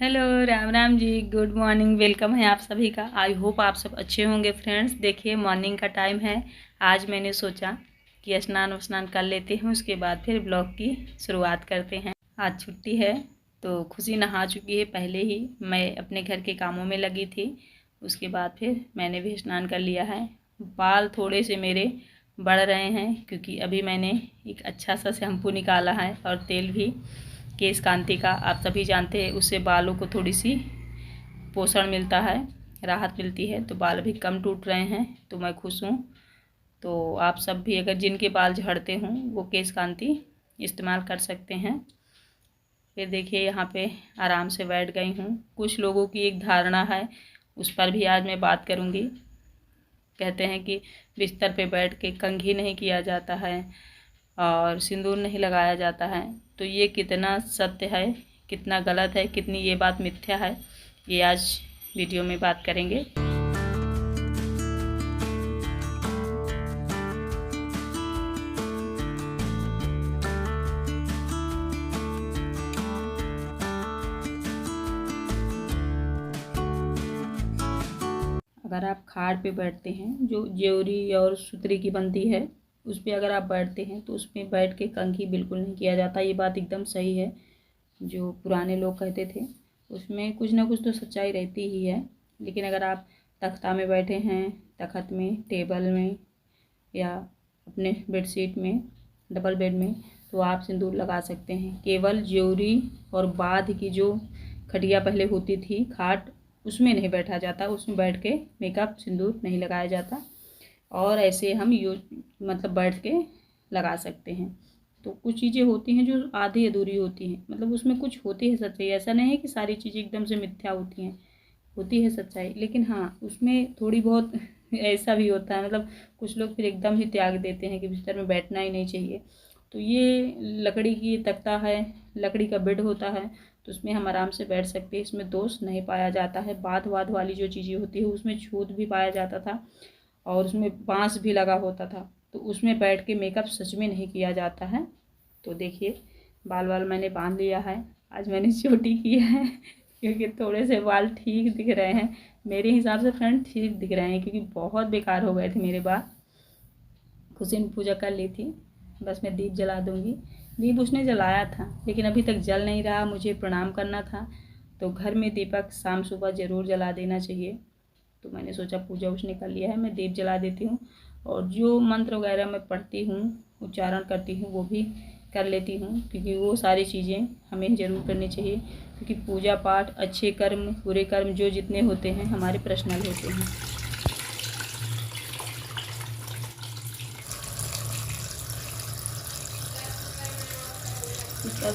Hello, Ram Ram ji. Good morning. Welcome है आप सभी का। आई होप आप सब अच्छे होंगे फ्रेंड्स। देखिए मॉर्निंग का टाइम है। आज मैंने सोचा कि स्नान वस्नान कर लेते हैं, उसके बाद फिर ब्लॉग की शुरुआत करते हैं। आज छुट्टी है तो खुशी नहा चुकी है पहले ही। मैं अपने घर के कामों में लगी थी, उसके बाद फिर मैंने भी स्नान कर लिया है। बाल थोड़े से मेरे बढ़ रहे हैं क्योंकि अभी मैंने एक अच्छा सा शैम्पू निकाला है और तेल भी, केश कांति का। आप सभी जानते हैं उससे बालों को थोड़ी सी पोषण मिलता है, राहत मिलती है, तो बाल भी कम टूट रहे हैं, तो मैं खुश हूँ। तो आप सब भी अगर जिनके बाल झड़ते हों वो केश कांति इस्तेमाल कर सकते हैं। फिर देखिए यहाँ पे आराम से बैठ गई हूँ। कुछ लोगों की एक धारणा है, उस पर भी आज मैं बात करूँगी। कहते हैं कि बिस्तर पे बैठ के कंघी नहीं किया जाता है और सिंदूर नहीं लगाया जाता है। तो ये कितना सत्य है, कितना गलत है, कितनी ये बात मिथ्या है, ये आज वीडियो में बात करेंगे। अगर आप खाट पे बैठते हैं, जो ज्योरी और सुतरी की बनती है, उस पर अगर आप बैठते हैं तो उसमें बैठ के कंघी बिल्कुल नहीं किया जाता। ये बात एकदम सही है, जो पुराने लोग कहते थे उसमें कुछ ना कुछ तो सच्चाई रहती ही है। लेकिन अगर आप तख्ता में बैठे हैं, तखत में, टेबल में या अपने बेडशीट में, डबल बेड में, तो आप सिंदूर लगा सकते हैं। केवल ज्योरी और बाध की जो खटिया पहले होती थी, खाट, उसमें नहीं बैठा जाता, उसमें बैठ के मेकअप सिंदूर नहीं लगाया जाता। और ऐसे हम मतलब बैठ के लगा सकते हैं। तो कुछ चीज़ें होती हैं जो आधी अधूरी होती हैं, मतलब उसमें कुछ होती है सच्चाई। ऐसा नहीं है कि सारी चीज़ें एकदम से मिथ्या होती हैं, होती है सच्चाई, लेकिन हाँ उसमें थोड़ी बहुत ऐसा भी होता है। मतलब कुछ लोग फिर एकदम ही त्याग देते हैं कि बिस्तर में बैठना ही नहीं चाहिए। तो ये लकड़ी की तख्ता है, लकड़ी का बेड होता है, तो उसमें हम आराम से बैठ सकते हैं, इसमें दोष नहीं पाया जाता है। बाध वाध वाली जो चीज़ें होती है उसमें छूत भी पाया जाता था और उसमें बांस भी लगा होता था, तो उसमें बैठ के मेकअप सच में नहीं किया जाता है। तो देखिए बाल वाल मैंने बांध लिया है। आज मैंने चोटी की है क्योंकि थोड़े से बाल ठीक दिख रहे हैं मेरे हिसाब से फ्रेंड, ठीक दिख रहे हैं क्योंकि बहुत बेकार हो गए थे मेरे बाल। खुशी ने पूजा कर ली थी, बस मैं दीप जला दूंगी। दीप उसने जलाया था लेकिन अभी तक जल नहीं रहा, मुझे प्रणाम करना था। तो घर में दीपक शाम सुबह ज़रूर जला देना चाहिए, तो मैंने सोचा पूजा उसने कर लिया है, मैं दीप जला देती हूँ। और जो मंत्र वगैरह मैं पढ़ती हूँ, उच्चारण करती हूँ, वो भी कर लेती हूँ क्योंकि वो सारी चीज़ें हमें ज़रूर करनी चाहिए। क्योंकि पूजा पाठ, अच्छे कर्म, बुरे कर्म जो जितने होते हैं हमारे पर्सनल होते हैं।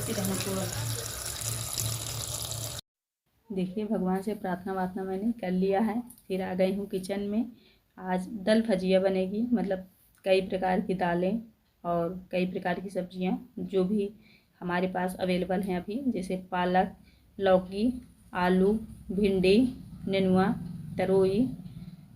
रहना पूरा। देखिए भगवान से प्रार्थना वार्थना मैंने कर लिया है, फिर आ गई हूँ किचन में। आज दल भजिया बनेगी, मतलब कई प्रकार की दालें और कई प्रकार की सब्जियां जो भी हमारे पास अवेलेबल हैं अभी, जैसे पालक, लौकी, आलू, भिंडी, नेनुआ, तरोई,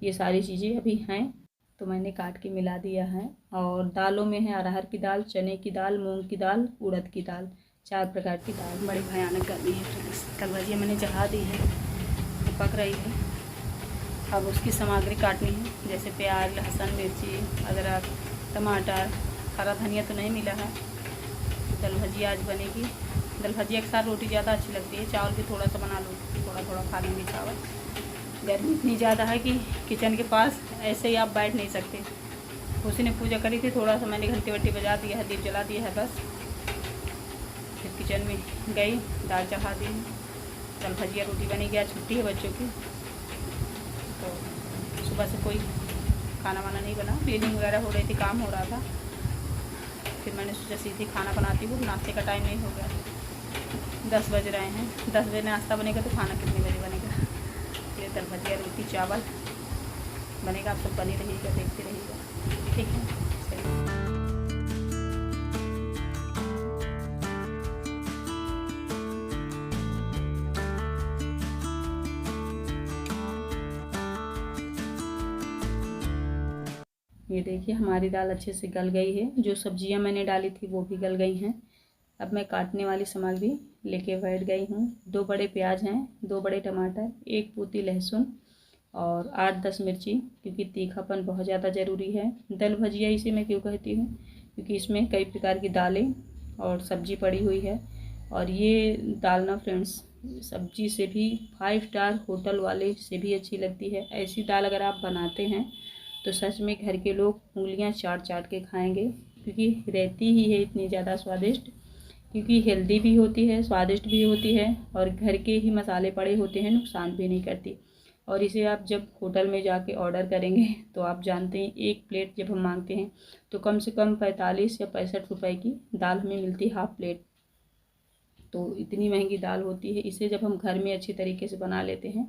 ये सारी चीज़ें अभी हैं, तो मैंने काट के मिला दिया है। और दालों में है अरहर की दाल, चने की दाल, मूंग की दाल, उड़द की दाल, 4 प्रकार की दाल। बड़ी भयानक गर्मी है फ्रेंड्स। कल भजिया मैंने चढ़ा दी है, पक रही है। अब उसकी सामग्री काटनी है, जैसे प्याज, लहसुन, मिर्ची, अदरक, टमाटर, हरा धनिया तो नहीं मिला है। दल भजिया आज बनेगी। दल भजिया के साथ रोटी ज़्यादा अच्छी लगती है, चावल भी थोड़ा सा बना लो, थोड़ा थोड़ा खा लेंगे चावल। गर्मी इतनी ज़्यादा है कि किचन के पास ऐसे ही आप बैठ नहीं सकते। उसी ने पूजा करी थी, थोड़ा सा मैंने घंटी वंटी बजा दिया है, दीप जला दिया है बस। फिर किचन में गई, दाल चढ़ा दी, दाल भजिया रोटी बनेगी। आज छुट्टी है बच्चों की, तो सुबह से कोई खाना वाना नहीं बना, क्लीनिंग वगैरह हो रही थी, काम हो रहा था। फिर मैंने सोचा सीधी खाना बनाती हूँ, नाश्ते का टाइम नहीं हो गया, 10 बज रहे हैं। 10 बजे नाश्ता बनेगा तो खाना कितने बजे बनेगा। फिर दाल भजिया रोटी चावल बनेगा। आप सब बनी रहिएगा, देखते रहिएगा, ठीक है। ये देखिए हमारी दाल अच्छे से गल गई है, जो सब्जियां मैंने डाली थी वो भी गल गई हैं। अब मैं काटने वाली सामग्री लेके बैठ गई हूँ। 2 बड़े प्याज हैं, 2 बड़े टमाटर, 1 पोती लहसुन और 8-10 मिर्ची, क्योंकि तीखापन बहुत ज़्यादा ज़रूरी है। दल भजिया इसे मैं क्यों कहती हूँ, क्योंकि इसमें कई प्रकार की दालें और सब्जी पड़ी हुई है। और ये दाल ना फ्रेंड्स सब्जी से भी 5 स्टार होटल वाले से भी अच्छी लगती है। ऐसी दाल अगर आप बनाते हैं तो सच में घर के लोग उंगलियां चाट चाट के खाएंगे, क्योंकि रहती ही है इतनी ज़्यादा स्वादिष्ट, क्योंकि हेल्दी भी होती है, स्वादिष्ट भी होती है और घर के ही मसाले पड़े होते हैं, नुकसान भी नहीं करती। और इसे आप जब होटल में जाके ऑर्डर करेंगे तो आप जानते हैं 1 प्लेट जब हम मांगते हैं तो कम से कम 45 या 65 रुपये की दाल हमें मिलती है, हाफ प्लेट। तो इतनी महंगी दाल होती है। इसे जब हम घर में अच्छी तरीके से बना लेते हैं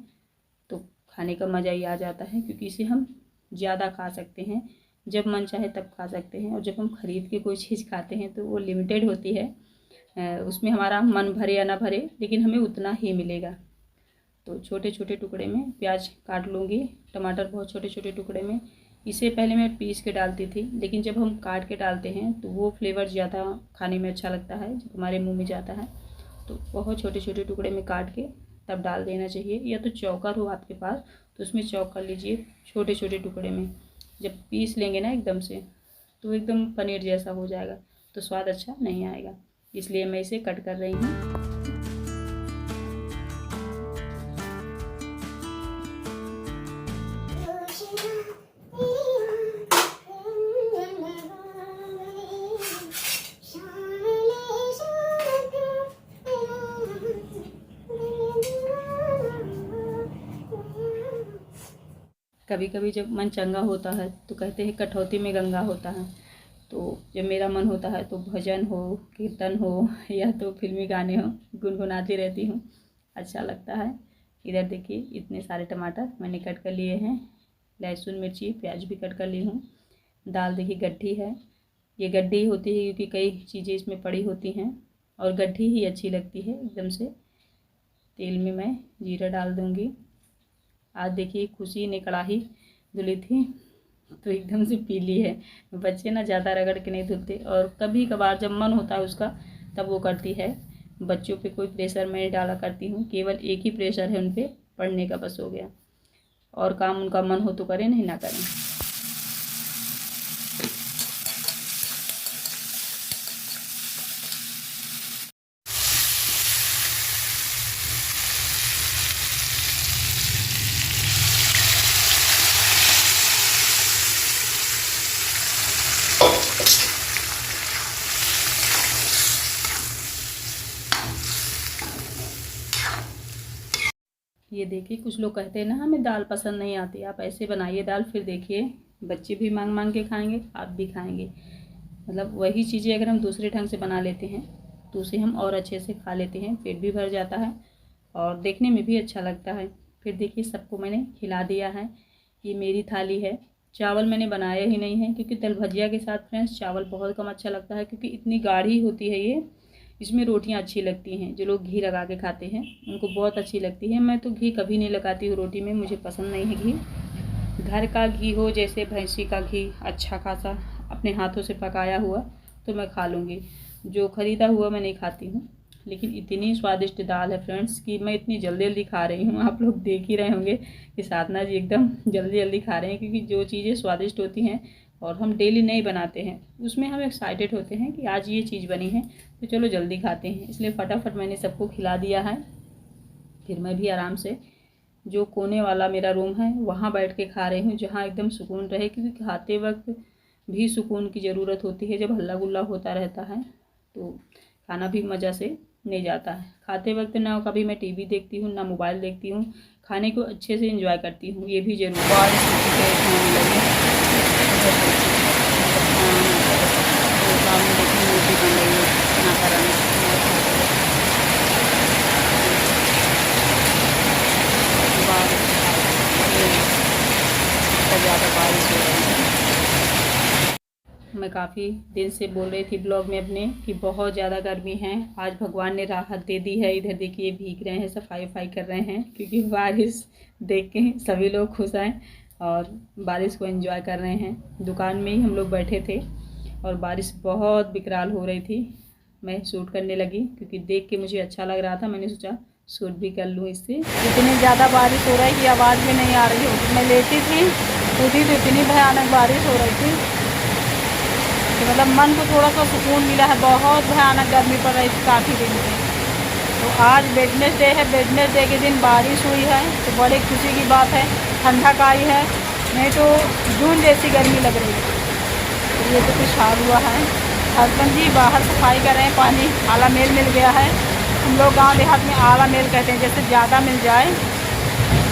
तो खाने का मज़ा ही आ जाता है, क्योंकि इसे हम ज़्यादा खा सकते हैं, जब मन चाहे तब खा सकते हैं। और जब हम ख़रीद के कोई चीज़ खाते हैं तो वो लिमिटेड होती है, उसमें हमारा मन भरे या ना भरे लेकिन हमें उतना ही मिलेगा। तो छोटे छोटे टुकड़े में प्याज काट लूँगी, टमाटर बहुत छोटे छोटे टुकड़े में। इसे पहले मैं पीस के डालती थी, लेकिन जब हम काट के डालते हैं तो वो फ्लेवर ज़्यादा खाने में अच्छा लगता है, जब हमारे मुंह में जाता है। तो बहुत छोटे छोटे टुकड़े में काट के तब डाल देना चाहिए, या तो चॉपर हो आपके पास तो उसमें चॉप कर लीजिए छोटे छोटे टुकड़े में। जब पीस लेंगे ना एकदम से तो एकदम पनीर जैसा हो जाएगा, तो स्वाद अच्छा नहीं आएगा, इसलिए मैं इसे कट कर रही हूँ। कभी कभी जब मन चंगा होता है तो कहते हैं कठौती में गंगा होता है। तो जब मेरा मन होता है तो भजन हो, कीर्तन हो या तो फिल्मी गाने हो, गुनगुनाती रहती हूँ, अच्छा लगता है। इधर देखिए इतने सारे टमाटर मैंने कट कर लिए हैं, लहसुन मिर्ची प्याज भी कट कर ली हूँ। दाल देखिए गड्ढी है, ये गड्ढी होती है क्योंकि कई चीज़ें इसमें पड़ी होती हैं और गड्ढी ही अच्छी लगती है एकदम से। तेल में मैं जीरा डाल दूँगी। आज देखिए खुशी ने कढ़ाई धुली थी तो एकदम से पीली है। बच्चे ना ज़्यादा रगड़ के नहीं धुलते, और कभी कभार जब मन होता है उसका तब वो करती है। बच्चों पे कोई प्रेशर मैं नहीं डाला करती हूँ, केवल एक ही प्रेशर है उन पे, पढ़ने का बस हो गया। और काम उनका मन हो तो करें, नहीं ना करें। ये देखिए कुछ लोग कहते हैं ना हमें दाल पसंद नहीं आती, आप ऐसे बनाइए दाल, फिर देखिए बच्चे भी मांग मांग के खाएंगे, आप भी खाएंगे। मतलब वही चीज़ें अगर हम दूसरे ढंग से बना लेते हैं तो उसे हम और अच्छे से खा लेते हैं, पेट भी भर जाता है और देखने में भी अच्छा लगता है। फिर देखिए सबको मैंने खिला दिया है। ये मेरी थाली है। चावल मैंने बनाया ही नहीं है, क्योंकि दल भजिया के साथ फ्रेंड्स चावल बहुत कम अच्छा लगता है, क्योंकि इतनी गाढ़ी होती है ये। इसमें रोटियां अच्छी लगती हैं, जो लोग घी लगा के खाते हैं उनको बहुत अच्छी लगती है। मैं तो घी कभी नहीं लगाती हूँ रोटी में, मुझे पसंद नहीं है घी। घर का घी हो, जैसे भैंसी का घी अच्छा खासा अपने हाथों से पकाया हुआ, तो मैं खा लूँगी। जो ख़रीदा हुआ मैं नहीं खाती हूँ। लेकिन इतनी स्वादिष्ट दाल है फ्रेंड्स कि मैं इतनी जल्दी जल्दी खा रही हूँ। आप लोग देख ही रहे होंगे कि साधना जी एकदम जल्दी जल्दी खा रहे हैं, क्योंकि जो चीज़ें स्वादिष्ट होती हैं और हम डेली नहीं बनाते हैं उसमें हम एक्साइटेड होते हैं कि आज ये चीज़ बनी है तो चलो जल्दी खाते हैं। इसलिए फटाफट मैंने सबको खिला दिया है। फिर मैं भी आराम से जो कोने वाला मेरा रूम है वहाँ बैठ के खा रही हूँ, जहाँ एकदम सुकून रहे, क्योंकि खाते वक्त भी सुकून की ज़रूरत होती है। जब हल्ला गुल्ला होता रहता है तो खाना भी मज़ा से नहीं जाता है। खाते वक्त ना कभी मैं टीवी देखती हूँ ना मोबाइल देखती हूँ, खाने को अच्छे से एंजॉय करती हूँ, ये भी जरूर। ज़्यादा बारिश हो रही है। मैं काफ़ी दिन से बोल रही थी ब्लॉग में अपने कि बहुत ज़्यादा गर्मी है, आज भगवान ने राहत दे दी है। इधर देखिए भीग रहे हैं, सफाई कर रहे हैं, क्योंकि बारिश देख के सभी लोग खुश हैं और बारिश को एंजॉय कर रहे हैं। दुकान में ही हम लोग बैठे थे और बारिश बहुत विकराल हो रही थी, मैं शूट करने लगी, क्योंकि देख के मुझे अच्छा लग रहा था। मैंने सोचा शूट भी कर लूँ इससे। इतनी ज़्यादा बारिश हो रही कि आवाज़ भी नहीं आ रही होगी। मैं लेटी थी उठी तो इतनी भयानक बारिश हो रही थी कि मतलब मन को थोड़ा सा सुकून मिला है। बहुत भयानक गर्मी पड़ रही थी काफ़ी दिन से। तो आज वेडनेसडे है, वेडनेसडे के दिन बारिश हुई है तो बड़े खुशी की बात है। ठंडक आई है, नहीं तो जून जैसी गर्मी लग रही है। तो ये तो कुछ हाल हुआ है। हस्बैंड जी बाहर सफाई कर रहे हैं, पानी आला मेल मिल गया है। हम लोग गांव देहात में आला मेल कहते हैं, जैसे ज़्यादा मिल जाए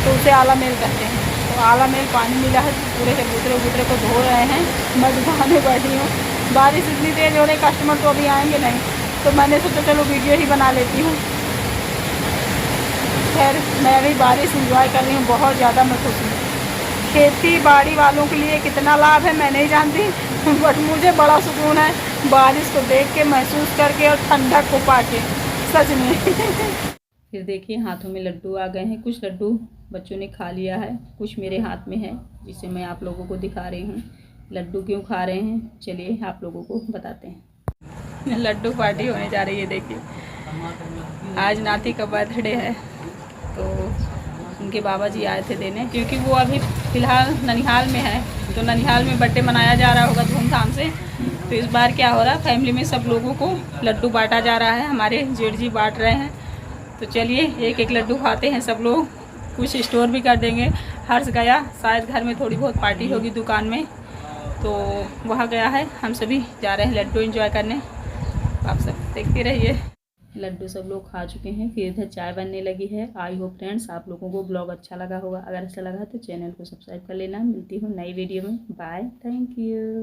तो उसे आला मेल कहते हैं। तो आला मेल पानी मिला है, पूरे कबूतरे वबूतरे को धो रहे हैं। मैं दुकान में बैठी हूँ, बारिश इतनी तेज़ हो रही, कस्टमर तो अभी आएंगे नहीं, तो मैंने सोचा चलो वीडियो ही बना लेती हूँ। खैर मैं अभी बारिश इंजॉय कर रही हूँ, बहुत ज़्यादा मैं खुश हूँ। खेती बाड़ी वालों के लिए कितना लाभ है मैं नहीं जानती, बट मुझे बड़ा सुकून है बारिश को देख के, महसूस करके और ठंडक को पाके, सच में। फिर देखिए हाथों में लड्डू आ गए हैं। कुछ लड्डू बच्चों ने खा लिया है, कुछ मेरे हाथ में है, जिसे मैं आप लोगों को दिखा रही हूँ। लड्डू क्यों खा रहे हैं चलिए आप लोगों को बताते हैं। लड्डू पार्टी होने जा रही है। देखिए आज नाती का बर्थडे है, तो उनके बाबा जी आए थे देने, क्योंकि वो अभी फ़िलहाल ननिहाल में है। तो ननिहाल में बर्थडे मनाया जा रहा होगा धूमधाम से। तो इस बार क्या हो रहा है, फैमिली में सब लोगों को लड्डू बांटा जा रहा है। हमारे जेठ जी बांट रहे हैं। तो चलिए एक एक लड्डू खाते हैं सब लोग, कुछ स्टोर भी कर देंगे। हर्ष गया, शायद घर में थोड़ी बहुत पार्टी होगी दुकान में, तो वहाँ गया है। हम सभी जा रहे हैं लड्डू एंजॉय करने। आप सब देखते रहिए। लड्डू सब लोग खा चुके हैं, फिर इधर चाय बनने लगी है। आई होप फ्रेंड्स आप लोगों को ब्लॉग अच्छा लगा होगा। अगर अच्छा लगा तो चैनल को सब्सक्राइब कर लेना। मिलती हूँ नई वीडियो में। Bye, thank you.